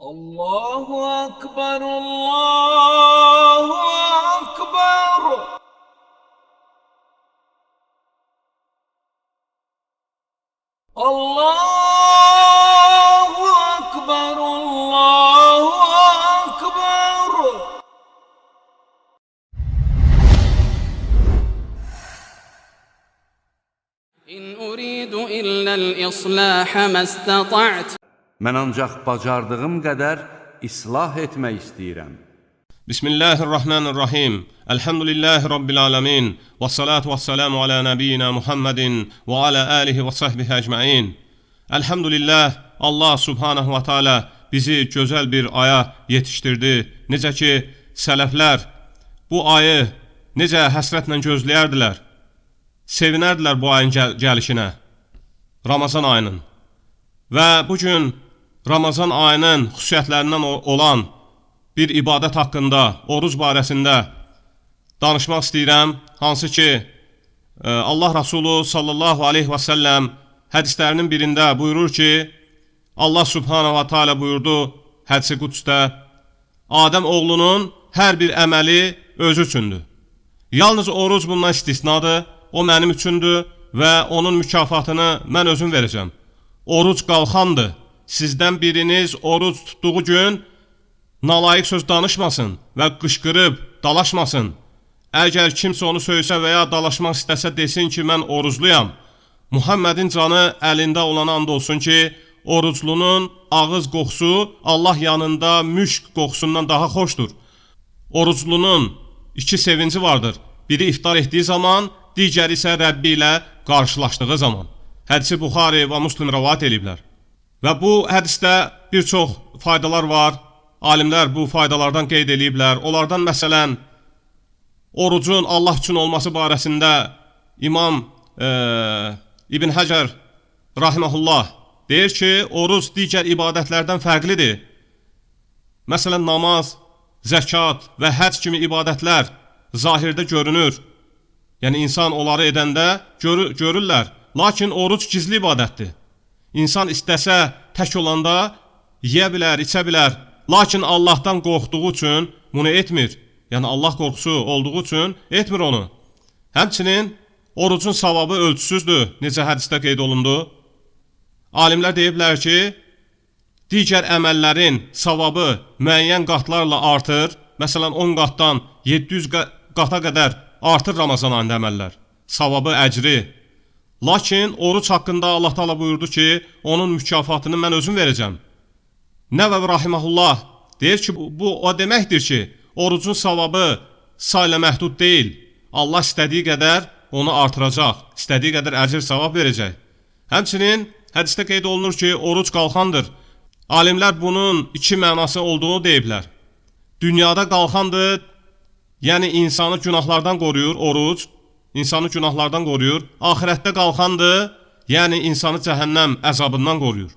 Allahu Akbar, Allahu Akbar. Allahu Akbar, Allahu Akbar. إن أريد إلا الإصلاح ما استطعت. Mən ancaq bacardığım qədər islah etmək istəyirəm. Bismillahirrahmanirrahim. Elhamdülillahi Rabbil alemin. Və salatu və selamu ala nəbiyyina Muhammedin və ala alihi və sahbihi əcmain. Elhamdülillah, Allah subhanahu wa ta'ala bizi gözəl bir aya yetişdirdi. Necə ki, sələflər bu ayı necə həsrətlə gözləyərdilər, sevinərdilər bu ayın gəlişinə, Ramazan ayının. Və bugün Ramazan ayının xüsusiyyətlərindən olan bir ibadət haqqında, oruc barəsində danışmaq istəyirəm. Hansı ki, Allah Rasulü sallallahu aleyhi və səlləm hədislərinin birində buyurur ki, Allah subhanahu wa ta'ala buyurdu hədis-i qudüsdə, Adəm oğlunun hər bir əməli özü üçündür. Yalnız oruc bundan istisnadır, o mənim üçündür və onun mükafatını mən özüm verəcəm. Oruc qalxandır. Sizdən biriniz oruc tutduğu gün nalayiq söz danışmasın və qışqırıb dalaşmasın. Əgər kimsə onu söysə və ya dalaşmaq istəsə desin ki, mən orucluyam. Muhammedin canı əlində olana and olsun ki, oruclunun ağız qoxusu Allah yanında müşk qoxusundan daha xoşdur. Oruclunun iki sevinci vardır. Biri iftar etdiyi zaman, digəri isə Rəbbi ilə qarşılaşdığı zaman. Hədisi Buxari və Müslim rəvayət ediblər. Və bu hədisdə bir çox faydalar var. Alimlər bu faydalardan qeyd ediblər. Onlardan məsələn, orucun Allah üçün olması barəsində İmam İbn Həcər rahiməhullah deyir ki, oruc digər ibadətlərdən fərqlidir. Məsələn, namaz, zəkat və həcc kimi ibadətlər zahirdə görünür. Yəni, insan onları edəndə görürlər. Lakin oruc gizli ibadətdir. İnsan istəsə tək olanda yeyə bilər, içə bilər. Lakin Allahdan qorxduğu üçün bunu etmir. Yəni Allah qorxusu olduğu üçün etmir onu. Həmçinin orucun savabı ölçüsüzdür, necə hədisdə qeyd olundu. Alimlər deyiblər ki, digər əməllərin savabı müəyyən qatlarla artır. Məsələn, 10 qatdan 700 qata qədər artır Ramazan ayında əməllər. Savabı, əcri. Lakin oruc haqqında Allah Teala buyurdu ki, onun mükafatını mən özüm verəcəm. Nəvəvi rahiməhullah deyir ki, bu o deməkdir ki, orucun savabı sayla məhdud deyil. Allah istədiyi qədər onu artıracaq, istədiyi qədər əcr savab verəcək. Həmçinin hədisdə qeyd olunur ki, oruc qalxandır. Alimlər bunun iki mənası olduğunu deyiblər. Dünyada qalxandır, yəni insanı günahlardan qoruyur, oruc. İnsanı günahlardan qoruyur. Ahirətdə qalxandır, yəni insanı cəhənnəm əzabından qoruyur.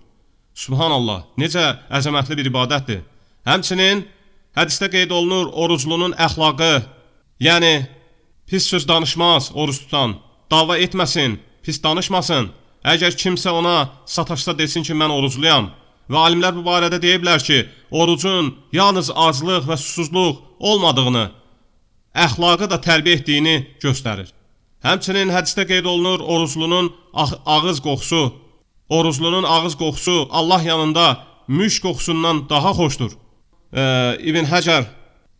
Subhanallah, necə əzəmətli bir ibadətdir. Həmçinin hədisdə qeyd olunur oruclunun əxlaqı, yəni pis söz danışmaz oruc tutan, dava etməsin, pis danışmasın. Əgər kimsə ona sataşsa desin ki, mən orucluyam. Və alimlər bu barədə deyiblər ki, orucun yalnız aclıq və susuzluq olmadığını, əxlaqı da tərbiyə etdiyini göstərir. Həmçinin hədisdə qeyd olunur oruclunun ağız qoxusu. Oruclunun ağız qoxusu Allah yanında müşk qoxusundan daha xoşdur. İbn Həcər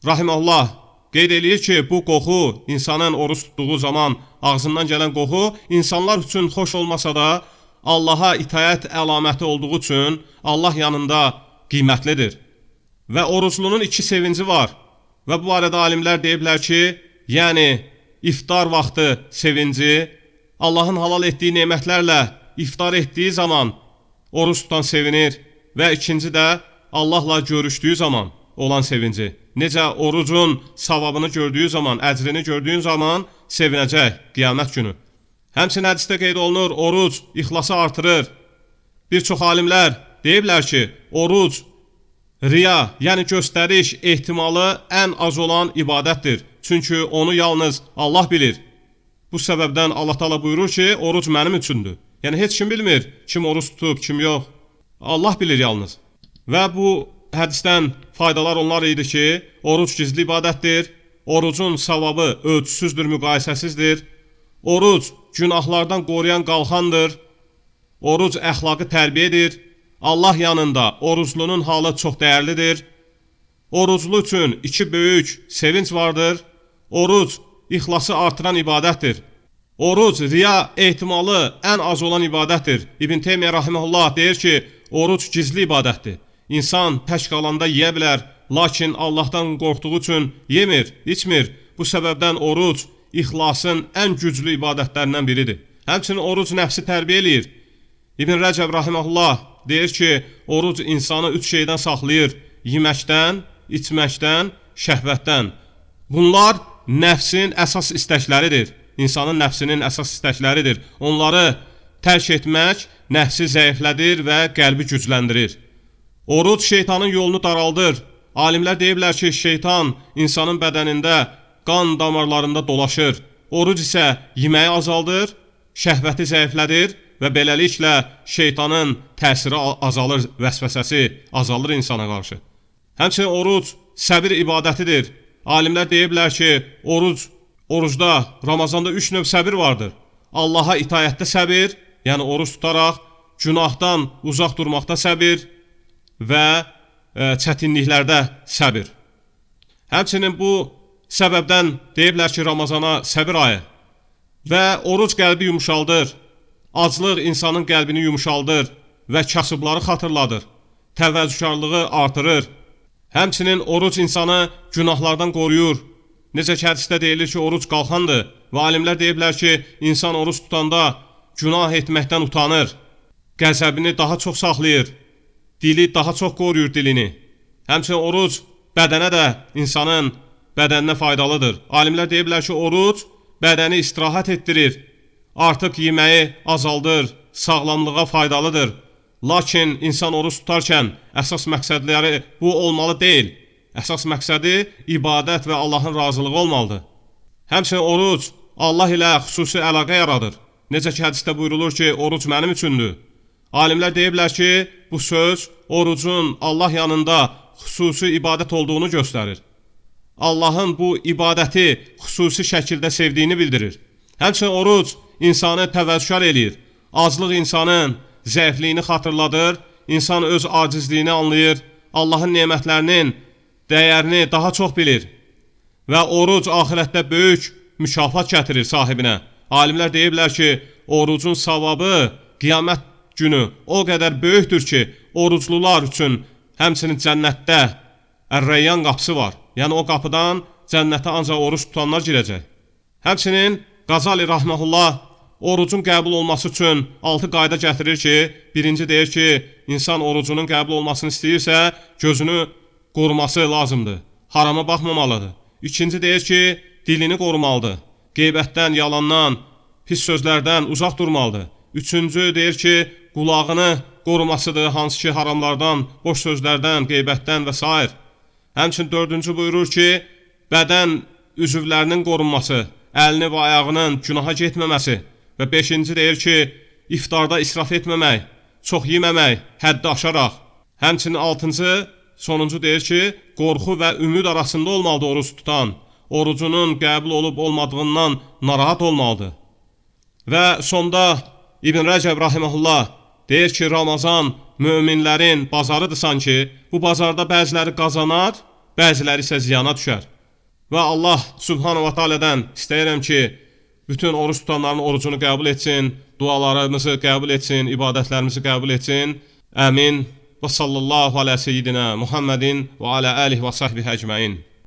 rahiməhullah qeyd edir ki, bu qoxu insanın oruc tutduğu zaman ağzından gələn qoxu insanlar üçün xoş olmasa da Allaha itayət əlaməti olduğu üçün Allah yanında qiymətlidir. Və oruclunun iki sevinci var. Və bu barədə alimlər deyiblər ki, yəni iftar vaxtı sevinci, Allahın halal etdiyi nemətlərlə iftar etdiyi zaman oruç tutan sevinir və ikinci də Allahla görüşdüyü zaman olan sevinci. Necə orucun savabını gördüyü zaman, əcrini gördüyün zaman sevinəcək qiyamət günü. Həmçinin hədisdə qeyd olunur, oruc ixlası artırır. Bir çox alimlər deyiblər ki, oruc riya, yəni göstəriş ehtimalı ən az olan ibadətdir. Çünki onu yalnız Allah bilir. Bu səbəbdən Allah Teala buyurur ki, oruc mənim üçündür. Yəni heç kim bilmir kim oruç tutub, kim yox. Allah bilir yalnız. Və bu hədisdən faydalar onlar idi ki, oruc gizli ibadətdir, orucun savabı ölçüsüzdür, müqayisəsizdir, oruc günahlardan qoruyan qalxandır, oruc əxlaqı tərbiyə edir, Allah yanında oruclunun halı çox dəyərlidir, oruclu üçün iki böyük sevinç vardır, oruc ixlası artıran ibadətdir. Oruc riya ehtimalı ən az olan ibadətdir. İbn Teymiyyə rahimehullah deyir ki, oruc gizli ibadətdir. İnsan tək qalanda yeyə bilər, lakin Allahdan qorxduğu üçün yemir, içmir. Bu səbəbdən oruc ixlasın ən güclü ibadətlərindən biridir. Həmçinin oruc nəfsi tərbiyə eləyir. İbn Rəcəb rahimehullah deyir ki, oruc insanı üç şeydən saxlayır. Yeməkdən, içməkdən, şəhvətdən. Bunlar nəfsin əsas istəkləridir. İnsanın nəfsinin əsas istəkləridir. Onları tərk etmək nəfsi zəiflədir və qəlbi gücləndirir. Oruc şeytanın yolunu daraldır. Alimlər deyiblər ki, şeytan insanın bədənində, qan damarlarında dolaşır. Oruc isə yeməyi azaldır, şəhvəti zəiflədir və beləliklə şeytanın təsiri azalır, vəsvəsəsi azalır insana qarşı. Həmçinin oruc səbir ibadətidir. Alimlər deyiblər ki, orucda, Ramazanda 3 növ səbir vardır. Allaha itayətdə səbir, yəni oruc tutaraq, günahdan uzaq durmaqda səbir və çətinliklərdə səbir. Həmçinin bu səbəbdən deyiblər ki, Ramazana səbir ayı və oruc qəlbi yumuşaldır, aclıq insanın qəlbini yumuşaldır və kasıbları xatırladır, təvəzzükarlığı artırır. Həmçinin oruc insanı günahlardan qoruyur. Necə ki, hədisdə deyilir ki, oruc qalxandır və alimlər deyiblər ki, insan oruc tutanda günah etməkdən utanır, qəzəbini daha çox saxlayır, dili daha çox qoruyur dilini. Həmçinin oruc bədənə də insanın bədəninə faydalıdır. Alimlər deyiblər ki, oruc bədəni istirahət etdirir, artıq yeməyi azaldır, sağlamlığa faydalıdır. Lakin insan oruc tutarkən əsas məqsədləri bu olmalı deyil. Əsas məqsədi ibadət və Allahın razılığı olmalıdır. Həmçinin oruc Allah ilə xüsusi əlaqə yaradır. Necə ki, hədisdə buyurulur ki, oruc mənim üçündür. Alimlər deyiblər ki, bu söz orucun Allah yanında xüsusi ibadət olduğunu göstərir. Allahın bu ibadəti xüsusi şəkildə sevdiyini bildirir. Həmçinin oruc insanı təvəzzükar eləyir. Aclıq insanın zəifliyini xatırladır, insan öz acizliyini anlayır, Allahın nemətlərinin dəyərini daha çox bilir və oruc axirətdə böyük mükafat gətirir sahibinə. Alimlər deyiblər ki, orucun savabı qiyamət günü o qədər böyükdür ki, oruclular üçün həmçinin cənnətdə Ər-Rəyyan qapısı var. Yəni o qapıdan cənnətə ancaq oruc tutanlar girəcək. Həmçinin Qazali rahmehullah orucun qəbul olması üçün 6 qayda gətirir ki, birinci deyir ki, insan orucunun qəbul olmasını istəyirsə, gözünü qoruması lazımdır, harama baxmamalıdır. İkinci deyir ki, dilini qorumalıdır, qeybətdən, yalandan, pis sözlərdən uzaq durmalıdır. Üçüncü deyir ki, qulağını qorumasıdır, hansı ki, haramlardan, boş sözlərdən, qeybətdən və s. Həmçinin dördüncü buyurur ki, bədən üzvlərinin qorunması, əlini və ayağının günaha getməməsi və beşinci deyir ki, iftarda israf etməmək, çox yeməmək, həddi aşaraq. Həmçinin altıncı, sonuncu deyir ki, qorxu və ümid arasında olmalıdır oruc tutan, orucunun qəbul olub olmadığından narahat olmalıdır. Və sonda İbn Rəcəb rahimehullah deyir ki, Ramazan möminlərin bazarıdır sanki, bu bazarda bəziləri qazanar, bəziləri isə ziyana düşər. Və Allah subhanahu wa ta'alədən istəyirəm ki, bütün oruç tutanların orucunu qəbul etsin, dualarımızı qəbul etsin, ibadətlərimizi qəbul etsin. Əmin. Və sallallahu alə seyyidina Muhammedin və alə alihi və sahbihi əcməin.